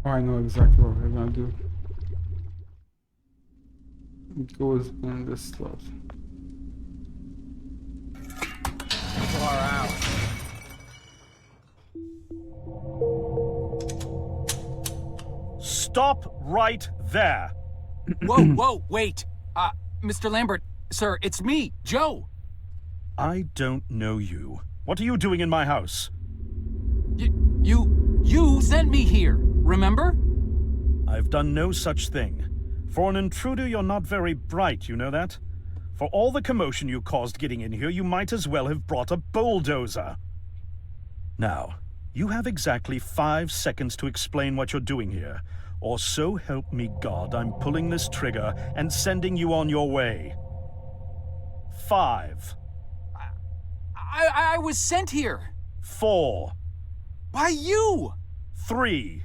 Oh, I know exactly what we're gonna do. It goes in this slot. Far out. Stop right there! Whoa, wait. Mr. Lambert, sir, it's me, Joe. I don't know you. What are you doing in my house? You sent me here, remember? I've done no such thing. For an intruder, you're not very bright, you know that? For all the commotion you caused getting in here, you might as well have brought a bulldozer. Now, you have exactly 5 seconds to explain what you're doing here. Or so help me God, I'm pulling this trigger and sending you on your way. 5. I was sent here. 4. By you! 3.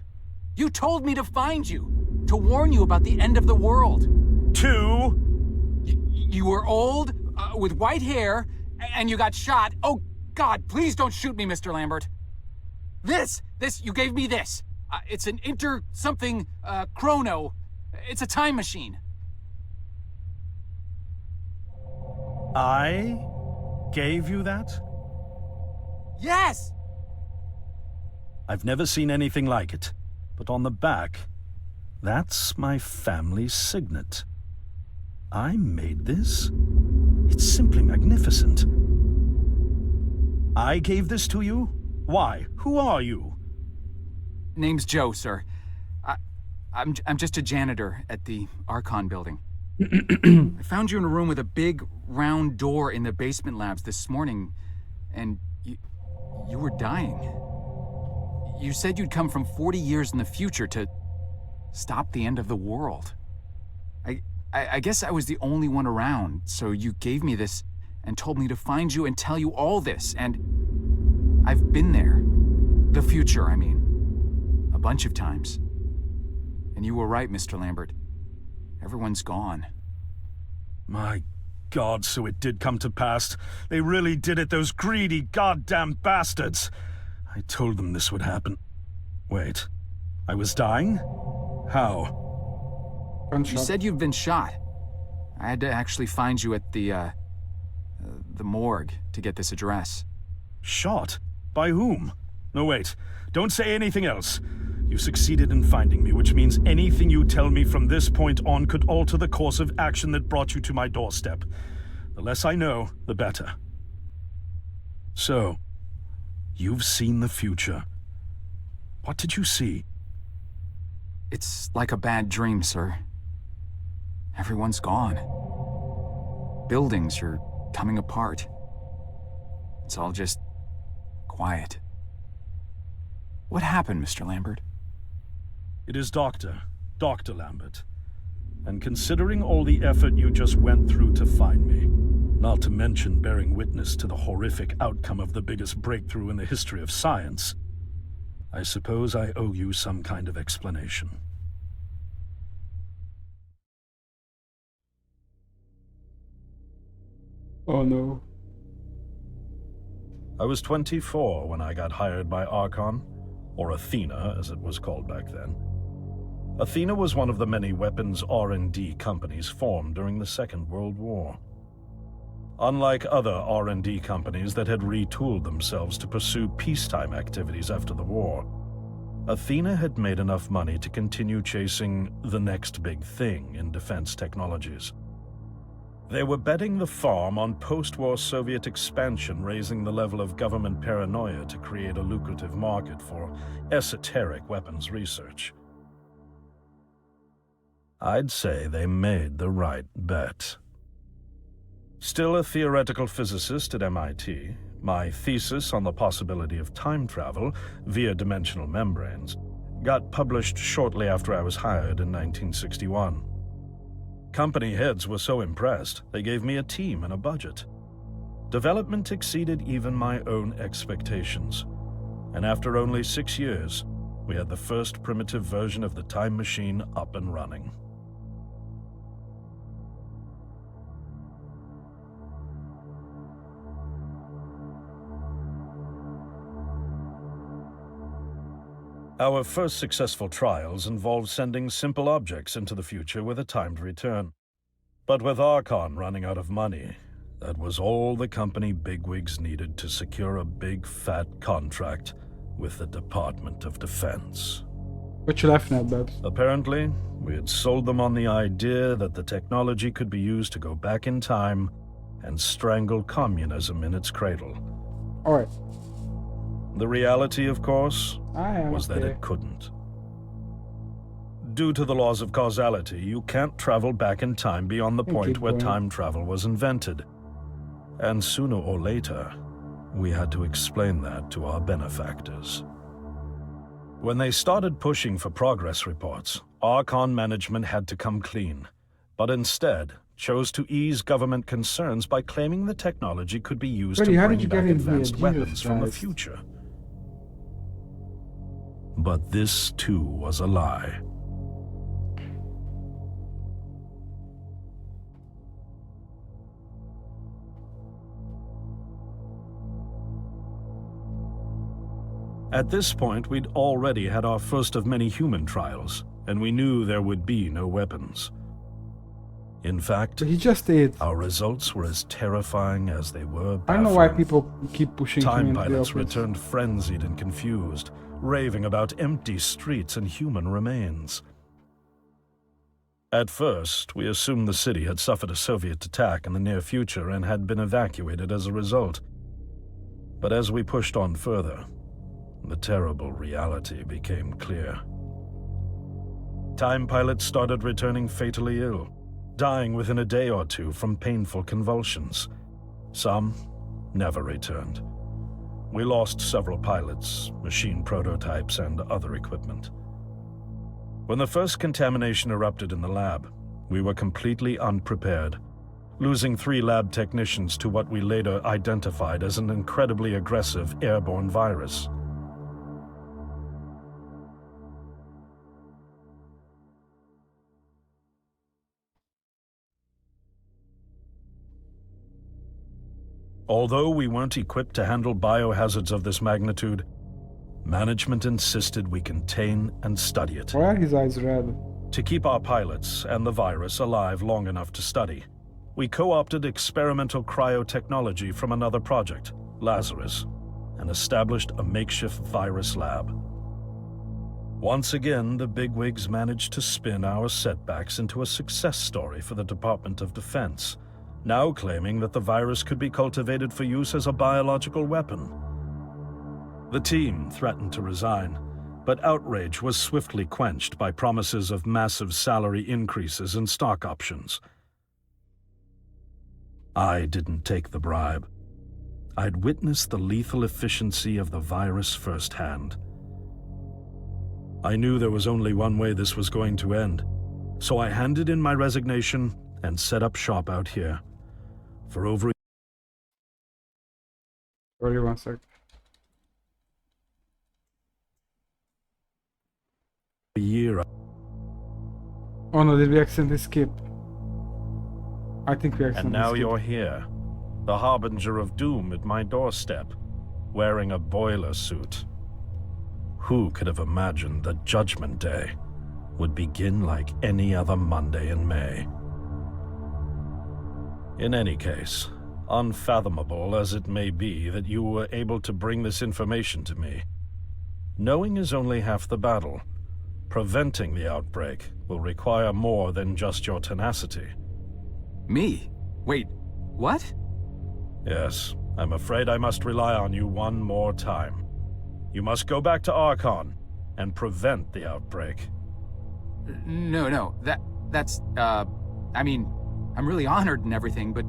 You told me to find you, to warn you about the end of the world. 2. You were old, with white hair, and you got shot. Oh, God, please don't shoot me, Mr. Lambert. You gave me this. It's an something chrono. It's a time machine. I gave you that? Yes! I've never seen anything like it. But on the back, that's my family signet. I made this? It's simply magnificent. I gave this to you? Why? Who are you? Name's Joe, sir. I'm just a janitor at the Archon building. I found you in a room with a big, round door in the basement labs this morning, and you were dying. You said you'd come from 40 years in the future to stop the end of the world. I guess I was the only one around, so you gave me this and told me to find you and tell you all this, and I've been there. The future, I mean. A bunch of times. And you were right, Mr. Lambert. Everyone's gone. My God, so it did come to pass. They really did it, those greedy goddamn bastards. I told them this would happen. Wait, I was dying? How? You said you'd been shot. I had to actually find you at the morgue to get this address. Shot? By whom? No, wait. Don't say anything else. You succeeded in finding me, which means anything you tell me from this point on could alter the course of action that brought you to my doorstep. The less I know, the better. So, you've seen the future. What did you see? It's like a bad dream, sir. Everyone's gone. Buildings are coming apart. It's all just quiet. What happened, Mr. Lambert? It is Dr. Lambert. And considering all the effort you just went through to find me, not to mention bearing witness to the horrific outcome of the biggest breakthrough in the history of science, I suppose I owe you some kind of explanation. Oh no. I was 24 when I got hired by Archon, or Athena as it was called back then. Athena was one of the many weapons R&D companies formed during the Second World War. Unlike other R&D companies that had retooled themselves to pursue peacetime activities after the war, Athena had made enough money to continue chasing the next big thing in defense technologies. They were betting the farm on post-war Soviet expansion, raising the level of government paranoia to create a lucrative market for esoteric weapons research. I'd say they made the right bet. Still a theoretical physicist at MIT, my thesis on the possibility of time travel via dimensional membranes got published shortly after I was hired in 1961. Company heads were so impressed, they gave me a team and a budget. Development exceeded even my own expectations, and after only 6 years, we had the first primitive version of the time machine up and running. Our first successful trials involved sending simple objects into the future with a timed return. But with Archon running out of money, that was all the company bigwigs needed to secure a big fat contract with the Department of Defense. What you laughing at, Babs? Apparently, we had sold them on the idea that the technology could be used to go back in time and strangle communism in its cradle. Alright. The reality, of course, was that okay. it couldn't. Due to the laws of causality, you can't travel back in time beyond the point where time travel was invented. And sooner or later, we had to explain that to our benefactors. When they started pushing for progress reports, Archon management had to come clean, but instead chose to ease government concerns by claiming the technology could be used to bring back advanced weapons from the future. But this too was a lie. At this point, we'd already had our first of many human trials, and we knew there would be no weapons. In fact, But he just ate. our results were as terrifying as they were baffling. I don't know why people keep pushing him Time into the pilots office. returned frenzied and confused, raving about empty streets and human remains. At first, we assumed the city had suffered a Soviet attack in the near future and had been evacuated as a result. But as we pushed on further, the terrible reality became clear. Time pilots started returning fatally ill, dying within a day or two from painful convulsions. Some never returned. We lost several pilots, machine prototypes, and other equipment. When the first contamination erupted in the lab, we were completely unprepared, losing 3 lab technicians to what we later identified as an incredibly aggressive airborne virus. Although we weren't equipped to handle biohazards of this magnitude, management insisted we contain and study it. Why are his eyes red? To keep our pilots and the virus alive long enough to study, we co-opted experimental cryotechnology from another project, Lazarus, and established a makeshift virus lab. Once again, the bigwigs managed to spin our setbacks into a success story for the Department of Defense, now claiming that the virus could be cultivated for use as a biological weapon. The team threatened to resign, but outrage was swiftly quenched by promises of massive salary increases and stock options. I didn't take the bribe. I'd witnessed the lethal efficiency of the virus firsthand. I knew there was only one way this was going to end, so I handed in my resignation and set up shop out here. For over Sorry, 1 sec. a year. Oh no, did we accidentally skip? I think we accidentally And now skipped. you're here, the harbinger of doom at my doorstep, wearing a boiler suit. Who could have imagined that Judgment Day would begin like any other Monday in May? In any case, unfathomable as it may be that you were able to bring this information to me, knowing is only half the battle. Preventing the outbreak will require more than just your tenacity. Me? Wait, what? Yes, I'm afraid I must rely on you one more time. You must go back to Archon and prevent the outbreak. No, that's, I mean, I'm really honored and everything, but...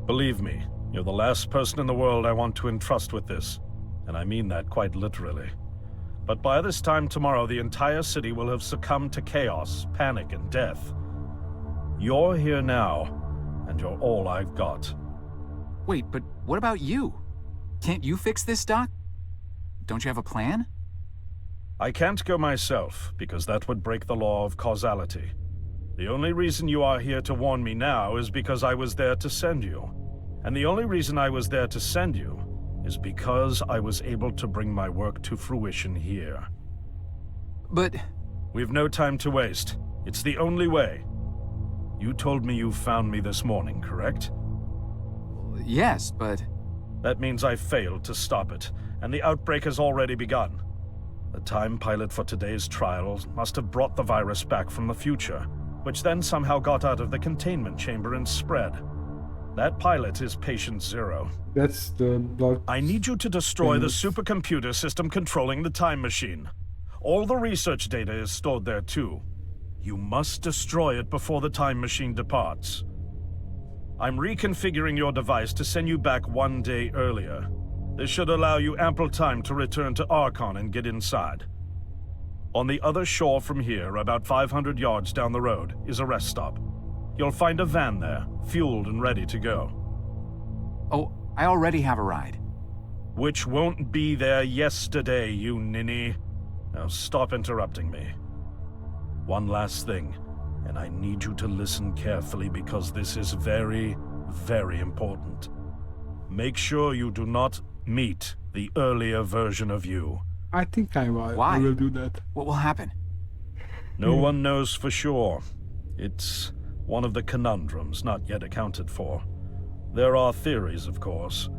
Believe me, you're the last person in the world I want to entrust with this, and I mean that quite literally. But by this time tomorrow, the entire city will have succumbed to chaos, panic, and death. You're here now, and you're all I've got. Wait, but what about you? Can't you fix this, Doc? Don't you have a plan? I can't go myself, because that would break the law of causality. The only reason you are here to warn me now is because I was there to send you. And the only reason I was there to send you is because I was able to bring my work to fruition here. But... We've no time to waste. It's the only way. You told me you found me this morning, correct? yes, but... That means I failed to stop it, and the outbreak has already begun. The time pilot for today's trials must have brought the virus back from the future, which then somehow got out of the containment chamber and spread. That pilot is Patient Zero. That's the blood. I need you to destroy the Things. supercomputer system controlling the time machine. All the research data is stored there too. You must destroy it before the time machine departs. I'm reconfiguring your device to send you back 1 day earlier. This should allow you ample time to return to Archon and get inside. On the other shore from here, about 500 yards down the road, is a rest stop. You'll find a van there, fueled and ready to go. Oh, I already have a ride. Which won't be there yesterday, you ninny. Now stop interrupting me. One last thing, and I need you to listen carefully because this is very, very important. Make sure you do not meet the earlier version of you. I think I will. Why? I will do that. What will happen? No one knows for sure. It's one of the conundrums not yet accounted for. There are theories, of course.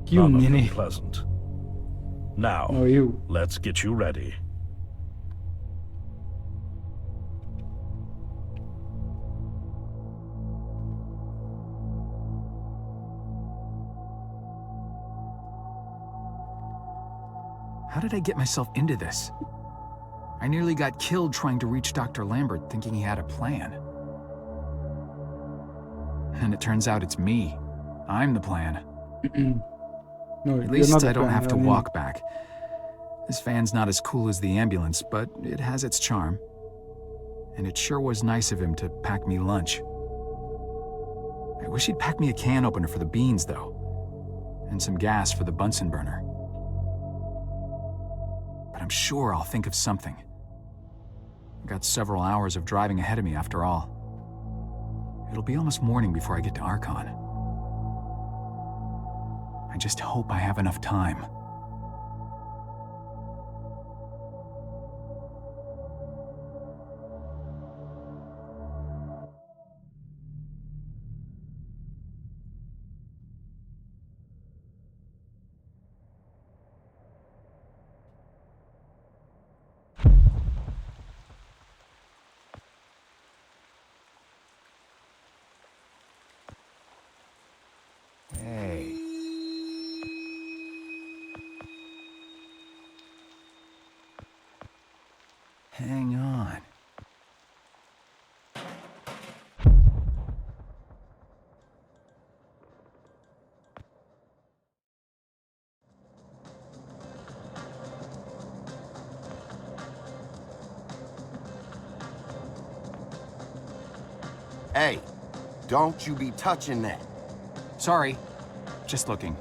You None of them ninny. pleasant. Now, Oh, you. let's get you ready. How did I get myself into this? I nearly got killed trying to reach Dr. Lambert thinking he had a plan. And it turns out it's me. I'm the plan. No, At you're least not I a don't fan, have to I mean, walk back. This van's not as cool as the ambulance, but it has its charm. And it sure was nice of him to pack me lunch. I wish he'd pack me a can opener for the beans, though. And some gas for the Bunsen burner. But I'm sure I'll think of something. I've got several hours of driving ahead of me after all. It'll be almost morning before I get to Archon. I just hope I have enough time. Hey. Hang on. Hey, don't you be touching that. Sorry. Just looking.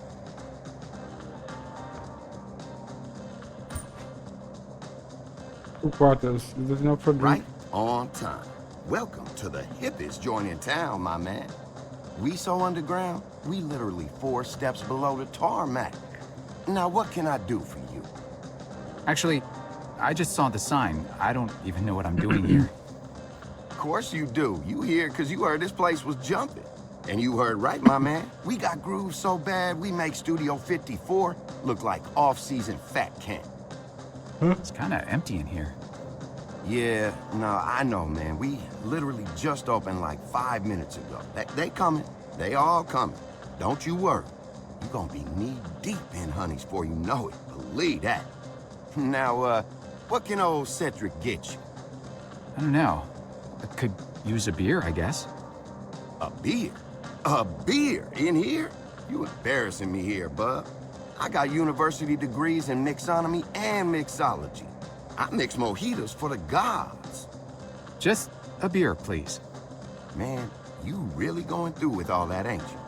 Two quarters. There's no for drink. Right on time. Welcome to the hippest joint in town, my man. We so underground, we literally 4 steps below the tarmac. Now, what can I do for you? Actually, I just saw the sign. I don't even know what I'm doing here. Of course you do. You here because you heard this place was jumping. And you heard right, my man. We got grooves so bad, we make Studio 54 look like off-season fat camp. It's kind of empty in here. Yeah, no, I know, man. We literally just opened like 5 minutes ago. They coming. They all coming. Don't you worry. You're gonna be knee-deep in honeys before you know it. Believe that. Now, what can old Cedric get you? I don't know. I could use a beer, I guess. A beer? A beer in here? You embarrassing me here, bub. I got university degrees in mixonomy and mixology. I mix mojitos for the gods. Just a beer, please. Man, you really going through with all that, ain't you?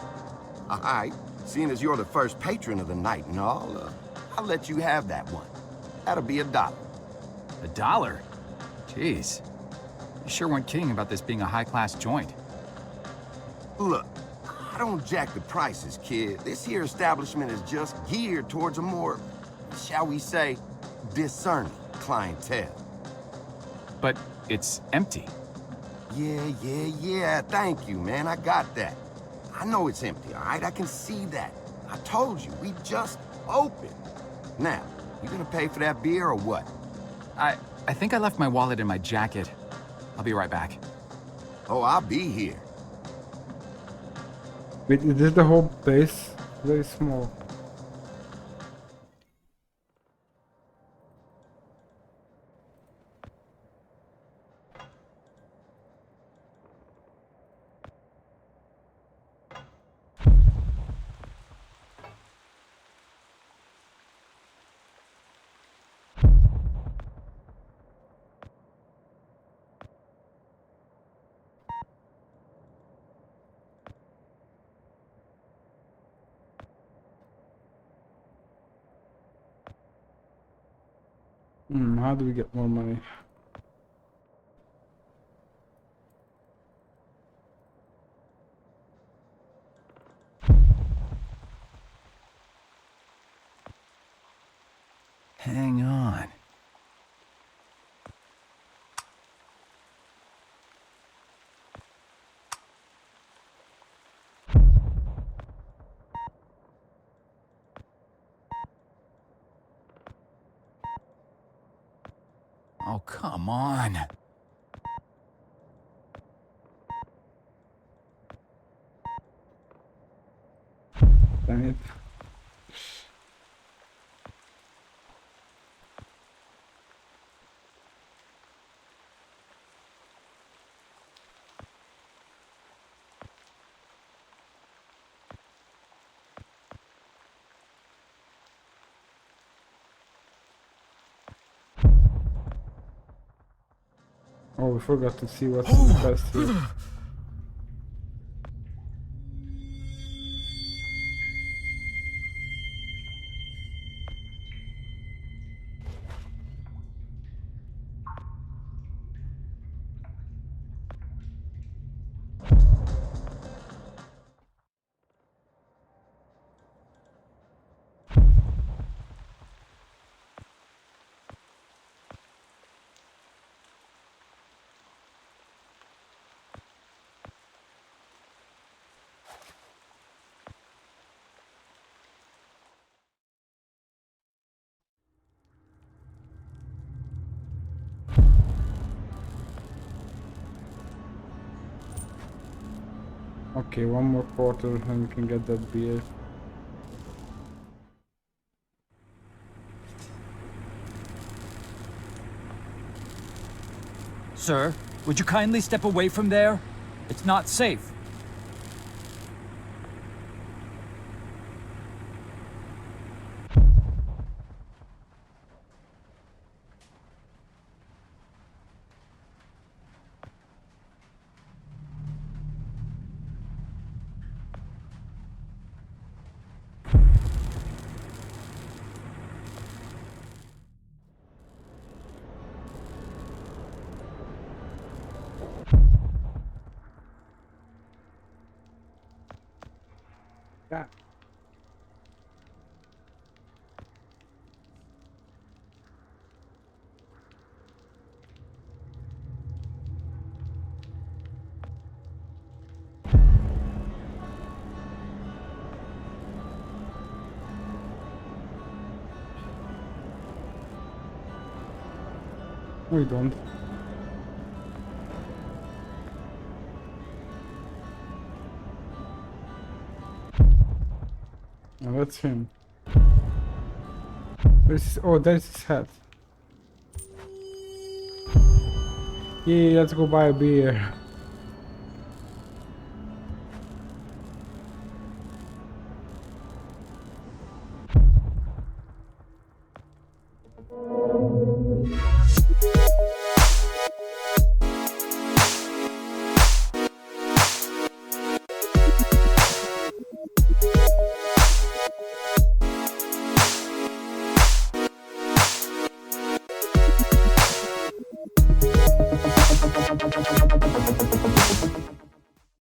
All right, seeing as you're the first patron of the night and all, I'll let you have that one. That'll be $1. $1? Jeez. You sure weren't kidding about this being a high-class joint. Look, I don't jack the prices, kid. This here establishment is just geared towards a more, shall we say, discerning clientele. but it's empty. Yeah. Thank you, man. I got that. I know it's empty, all right? I can see that. I told you, we just opened. Now, you gonna pay for that beer or what? I think I left my wallet in my jacket. I'll be right back. Oh, I'll be here. Wait, is this the whole place? Very small. How do we get more money? Hang on. Oh, come on. Dang it. Oh, we forgot to see what's in the chest here. Okay, one more quarter and we can get that beer. Sir, would you kindly step away from there? It's not safe. Yeah. No, we don't. Oh, that's him. Where's his, oh, there's his hat. Yeah, let's go buy a beer.